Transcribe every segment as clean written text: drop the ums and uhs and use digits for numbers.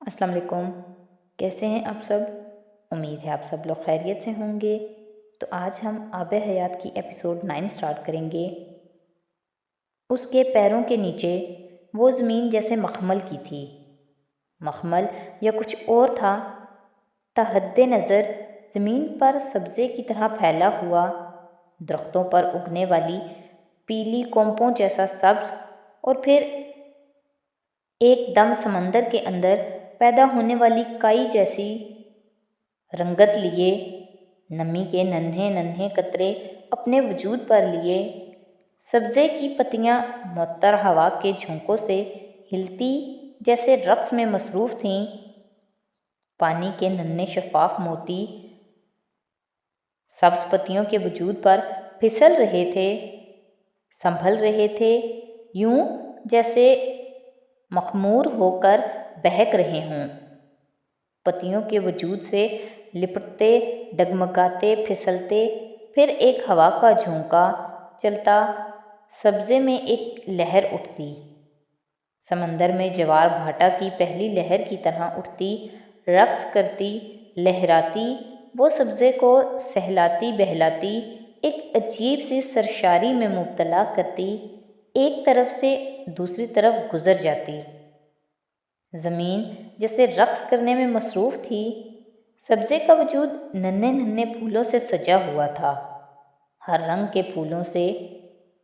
السلام علیکم، کیسے ہیں آپ سب؟ امید ہے آپ سب لوگ خیریت سے ہوں گے۔ تو آج ہم آب حیات کی ایپیسوڈ 9 سٹارٹ کریں گے۔ اس کے پیروں کے نیچے وہ زمین جیسے مخمل کی تھی، مخمل یا کچھ اور تھا، تحد نظر زمین پر سبزے کی طرح پھیلا ہوا، درختوں پر اگنے والی پیلی کونپوں جیسا سبز، اور پھر ایک دم سمندر کے اندر پیدا ہونے والی کائی جیسی رنگت لیے، نمی کے ننھے ننھے قطرے اپنے وجود پر لیے، سبزے کی پتیاں معطر ہوا کے جھونکوں سے ہلتی جیسے رقص میں مصروف تھیں، پانی کے ننھے شفاف موتی سبز پتیوں کے وجود پر پھسل رہے تھے، سنبھل رہے تھے، یوں جیسے مخمور ہو کر بہک رہے ہوں، پتیوں کے وجود سے لپٹتے، ڈگمگاتے، پھسلتے، پھر ایک ہوا کا جھونکا چلتا، سبزے میں ایک لہر اٹھتی، سمندر میں جوار بھاٹا کی پہلی لہر کی طرح اٹھتی، رقص کرتی، لہراتی، وہ سبزے کو سہلاتی بہلاتی، ایک عجیب سی سرشاری میں مبتلا کرتی، ایک طرف سے دوسری طرف گزر جاتی۔ زمین جیسے رقص کرنے میں مصروف تھی، سبزے کا وجود ننھے ننھے پھولوں سے سجا ہوا تھا، ہر رنگ کے پھولوں سے،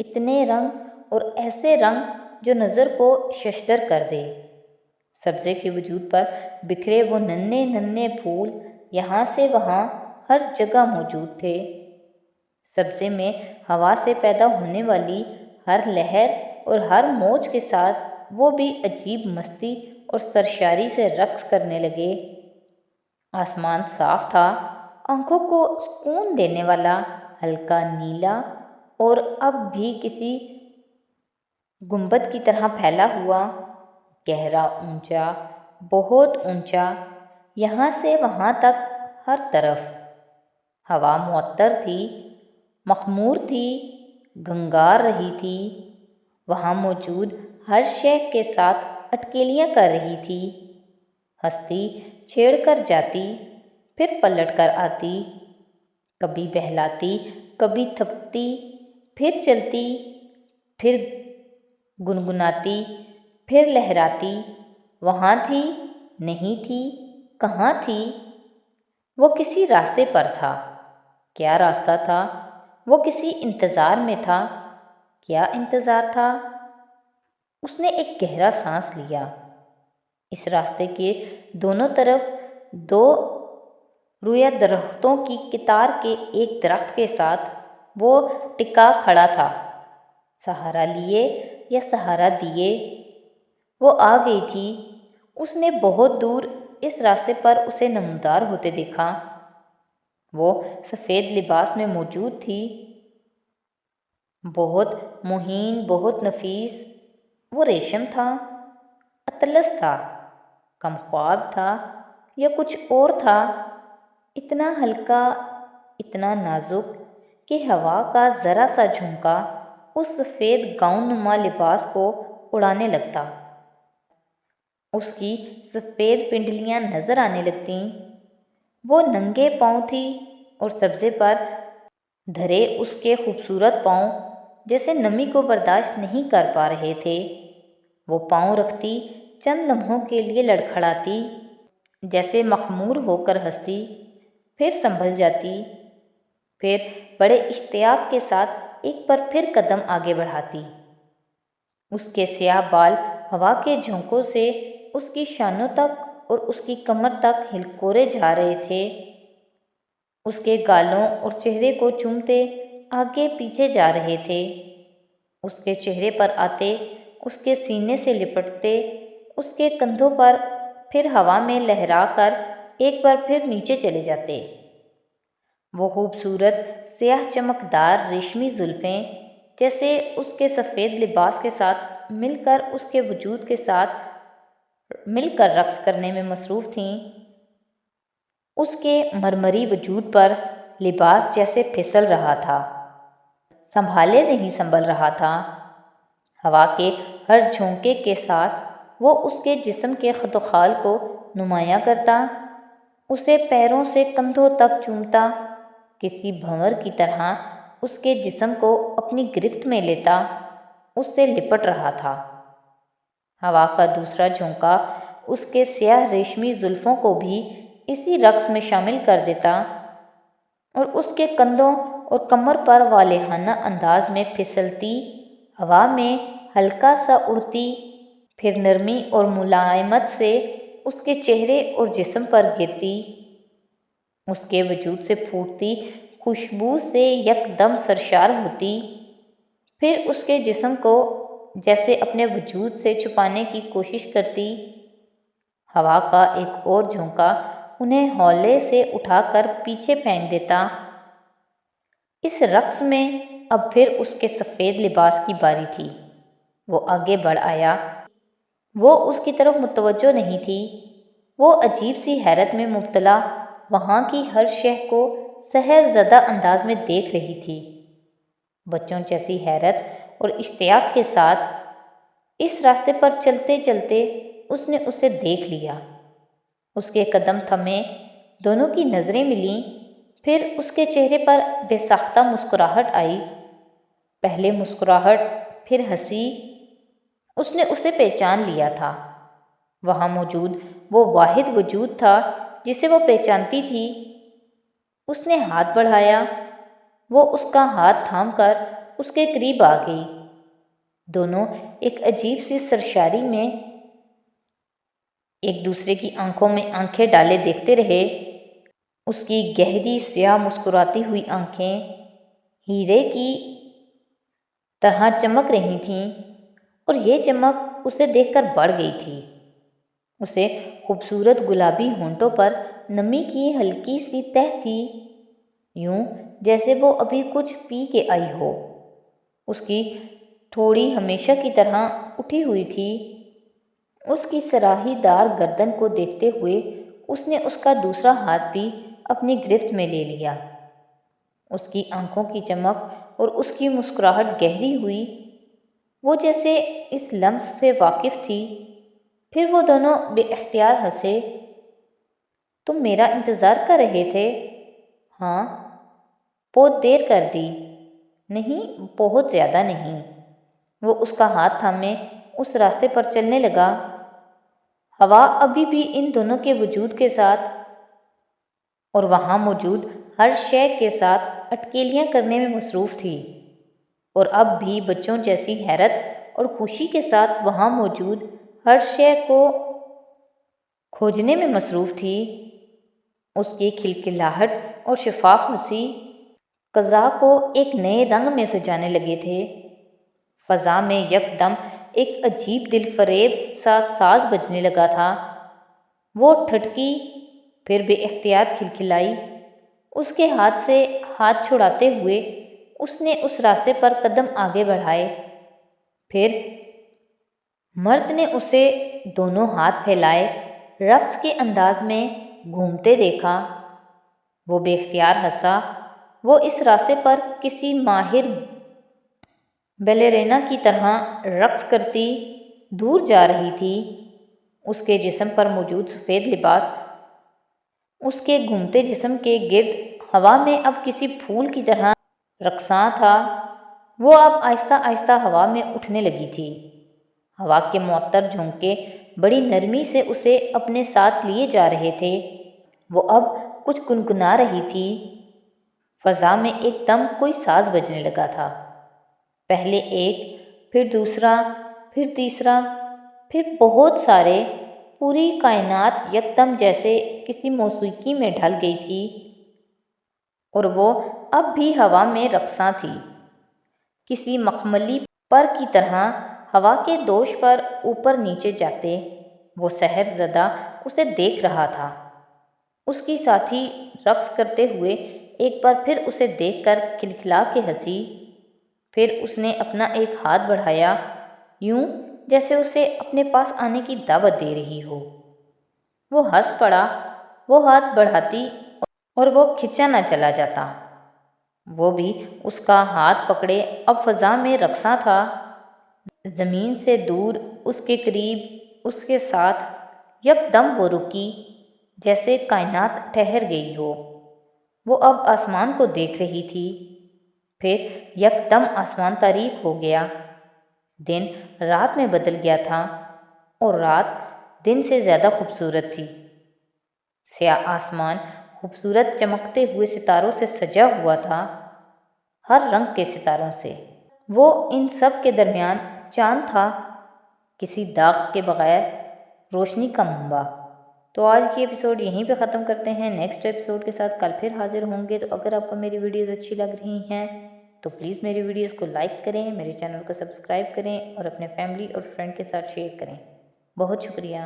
اتنے رنگ اور ایسے رنگ جو نظر کو ششدر کر دے۔ سبزے کے وجود پر بکھرے وہ ننھے ننھے پھول یہاں سے وہاں ہر جگہ موجود تھے، سبزے میں ہوا سے پیدا ہونے والی ہر لہر اور ہر موج کے ساتھ وہ بھی عجیب مستی اور سرشاری سے رقص کرنے لگے۔ آسمان صاف تھا، آنکھوں کو سکون دینے والا، ہلکا نیلا اور اب بھی کسی گنبد کی طرح پھیلا ہوا، گہرا، اونچا، بہت اونچا، یہاں سے وہاں تک ہر طرف۔ ہوا معطر تھی، مخمور تھی، گنگار رہی تھی، وہاں موجود ہر شے کے ساتھ اٹکیلیاں کر رہی تھی، ہستی چھیڑ کر جاتی، پھر پلٹ کر آتی، کبھی بہلاتی، کبھی تھپتی، پھر چلتی، پھر گنگناتی، پھر لہراتی، وہاں تھی، نہیں تھی، کہاں تھی؟ وہ کسی راستے پر تھا، کیا راستہ تھا؟ وہ کسی انتظار میں تھا، کیا انتظار تھا؟ اس نے ایک گہرا سانس لیا، اس راستے کے دونوں طرف دو رویا درختوں کی قطار کے ایک درخت کے ساتھ وہ ٹکا کھڑا تھا، سہارا لیے یا سہارا دیے۔ وہ آ گئی تھی، اس نے بہت دور اس راستے پر اسے نمودار ہوتے دیکھا، وہ سفید لباس میں موجود تھی، بہت مہین، بہت نفیس، وہ ریشم تھا، اطلس تھا، کم خواب تھا یا کچھ اور تھا، اتنا ہلکا، اتنا نازک کہ ہوا کا ذرا سا جھونکا اس سفید گاؤن نما لباس کو اڑانے لگتا، اس کی سفید پنڈلیاں نظر آنے لگتیں، وہ ننگے پاؤں تھی اور سبزے پر دھرے اس کے خوبصورت پاؤں جیسے نمی کو برداشت نہیں کر پا رہے تھے، وہ پاؤں رکھتی، چند لمحوں کے لیے لڑکھڑاتی، جیسے مخمور ہو کر ہنستی، پھر سنبھل جاتی، پھر بڑے اشتیاق کے ساتھ ایک پر پھر قدم آگے بڑھاتی، اس کے سیاہ بال ہوا کے جھونکوں سے اس کی شانوں تک اور اس کی کمر تک ہلکورے جا رہے تھے، اس کے گالوں اور چہرے کو چومتے آگے پیچھے جا رہے تھے، اس کے چہرے پر آتے، اس کے سینے سے لپٹتے، اس کے کندھوں پر، پھر ہوا میں لہرا کر ایک بار پھر نیچے چلے جاتے۔ وہ خوبصورت سیاہ چمکدار ریشمی زلفیں جیسے اس کے سفید لباس کے ساتھ مل کر اس کے وجود کے ساتھ مل کر رقص کرنے میں مصروف تھیں، اس کے مرمری وجود پر لباس جیسے پھسل رہا تھا، سنبھالے نہیں سنبھل رہا تھا، ہوا کے ہر جھونکے کے ساتھ وہ اس کے جسم کے خد و خال کو نمایاں کرتا، اسے پیروں سے کندھوں تک چومتا، کسی بھنور کی طرح اس کے جسم کو اپنی گرفت میں لیتا، اس سے لپٹ رہا تھا۔ ہوا کا دوسرا جھونکا اس کے سیاہ ریشمی زلفوں کو بھی اسی رقص میں شامل کر دیتا اور اس کے کندھوں اور کمر پر والہانہ انداز میں پھسلتی ہوا میں ہلکا سا اڑتی، پھر نرمی اور ملائمت سے اس کے چہرے اور جسم پر گرتی، اس کے وجود سے پھوٹتی خوشبو سے یکدم سرشار ہوتی، پھر اس کے جسم کو جیسے اپنے وجود سے چھپانے کی کوشش کرتی۔ ہوا کا ایک اور جھونکا انہیں ہولے سے اٹھا کر پیچھے پھینک دیتا۔ اس رقص میں اب پھر اس کے سفید لباس کی باری تھی۔ وہ آگے بڑھ آیا۔ وہ اس کی طرف متوجہ نہیں تھی۔ وہ عجیب سی حیرت میں مبتلا وہاں کی ہر شے کو سحر زدہ انداز میں دیکھ رہی تھی، بچوں جیسی حیرت اور اشتیاق کے ساتھ۔ اس راستے پر چلتے چلتے اس نے اسے دیکھ لیا، اس کے قدم تھمے، دونوں کی نظریں ملیں، پھر اس کے چہرے پر بے ساختہ مسکراہٹ آئی، پہلے مسکراہٹ، پھر ہنسی۔ اس نے اسے پہچان لیا تھا، وہاں موجود وہ واحد وجود تھا جسے وہ پہچانتی تھی۔ اس نے ہاتھ بڑھایا، وہ اس کا ہاتھ تھام کر اس کے قریب آ گئی۔ دونوں ایک عجیب سی سرشاری میں ایک دوسرے کی آنکھوں میں آنکھیں ڈالے دیکھتے رہے۔ اس کی گہری سیاہ مسکراتی ہوئی آنکھیں ہیرے کی طرح چمک رہی تھیں اور یہ چمک اسے دیکھ کر بڑھ گئی تھی۔ اسے خوبصورت گلابی ہونٹوں پر نمی کی ہلکی سی تہ تھی، یوں جیسے وہ ابھی کچھ پی کے آئی ہو۔ اس کی ٹھوڑی ہمیشہ کی طرح اٹھی ہوئی تھی۔ اس کی صراحی دار گردن کو دیکھتے ہوئے اس نے اس کا دوسرا ہاتھ بھی اپنی گرفت میں لے لیا۔ اس کی آنکھوں کی چمک اور اس کی مسکراہٹ گہری ہوئی، وہ جیسے اس لمس سے واقف تھی۔ پھر وہ دونوں بے اختیار ہنسے۔ تم میرا انتظار کر رہے تھے؟ ہاں، بہت دیر کر دی۔ نہیں، بہت زیادہ نہیں۔ وہ اس کا ہاتھ تھامے اس راستے پر چلنے لگا۔ ہوا ابھی بھی ان دونوں کے وجود کے ساتھ اور وہاں موجود ہر شے کے ساتھ اٹکیلیاں کرنے میں مصروف تھی، اور اب بھی بچوں جیسی حیرت اور خوشی کے ساتھ وہاں موجود ہر شے کو کھوجنے میں مصروف تھی۔ اس کی کھلکھلاہٹ اور شفاف ہنسی قضا کو ایک نئے رنگ میں سجانے لگے تھے۔ فضا میں یکدم ایک عجیب دل فریب سا ساز بجنے لگا تھا۔ وہ ٹھٹکی، پھر بے اختیار کھلکھلائی۔ اس کے ہاتھ سے ہاتھ چھڑاتے ہوئے اس نے اس راستے پر قدم آگے بڑھائے۔ پھر مرد نے اسے دونوں ہاتھ پھیلائے رقص کے انداز میں گھومتے دیکھا۔ وہ بے اختیار ہنسا۔ وہ اس راستے پر کسی ماہر بیلرینا کی طرح رقص کرتی دور جا رہی تھی۔ اس کے جسم پر موجود سفید لباس اس کے گھومتے جسم کے گرد ہوا میں اب کسی پھول کی طرح رقصاں تھا۔ وہ اب آہستہ آہستہ ہوا میں اٹھنے لگی تھی۔ ہوا کے معطر جھونکے بڑی نرمی سے اسے اپنے ساتھ لیے جا رہے تھے۔ وہ اب کچھ گنگنا رہی تھی۔ فضا میں ایک دم کوئی ساز بجنے لگا تھا، پہلے ایک، پھر دوسرا، پھر تیسرا، پھر بہت سارے۔ پوری کائنات یکدم جیسے کسی موسیقی میں ڈھل گئی تھی، اور وہ اب بھی ہوا میں رقصاں تھی، کسی مخملی پر کی طرح ہوا کے دوش پر اوپر نیچے جاتے۔ وہ سحر زدہ اسے دیکھ رہا تھا۔ اس کی ساتھی رقص کرتے ہوئے ایک بار پھر اسے دیکھ کر کھلکھلا کے ہنسی، پھر اس نے اپنا ایک ہاتھ بڑھایا، یوں جیسے اسے اپنے پاس آنے کی دعوت دے رہی ہو۔ وہ ہنس پڑا۔ وہ ہاتھ بڑھاتی اور وہ کھنچا نہ چلا جاتا۔ وہ بھی اس کا ہاتھ پکڑے اب فضا میں رقصاں تھا، زمین سے دور، اس کے قریب، اس کے ساتھ، یکدم وہ رکی جیسے کائنات ٹھہر گئی ہو۔ وہ اب آسمان کو دیکھ رہی تھی۔ پھر یکدم آسمان تاریک ہو گیا۔ دن رات میں بدل گیا تھا اور رات دن سے زیادہ خوبصورت تھی۔ سیاہ آسمان خوبصورت چمکتے ہوئے ستاروں سے سجا ہوا تھا، ہر رنگ کے ستاروں سے۔ وہ ان سب کے درمیان چاند تھا، کسی داغ کے بغیر روشنی کا منبع۔ تو آج کی ایپیسوڈ یہیں پہ ختم کرتے ہیں۔ نیکسٹ ایپیسوڈ کے ساتھ کل پھر حاضر ہوں گے۔ تو اگر آپ کو میری ویڈیوز اچھی لگ رہی ہیں تو پلیز میری ویڈیوز کو لائک کریں، میرے چینل کو سبسکرائب کریں اور اپنے فیملی اور فرینڈ کے ساتھ شیئر کریں۔ بہت شکریہ۔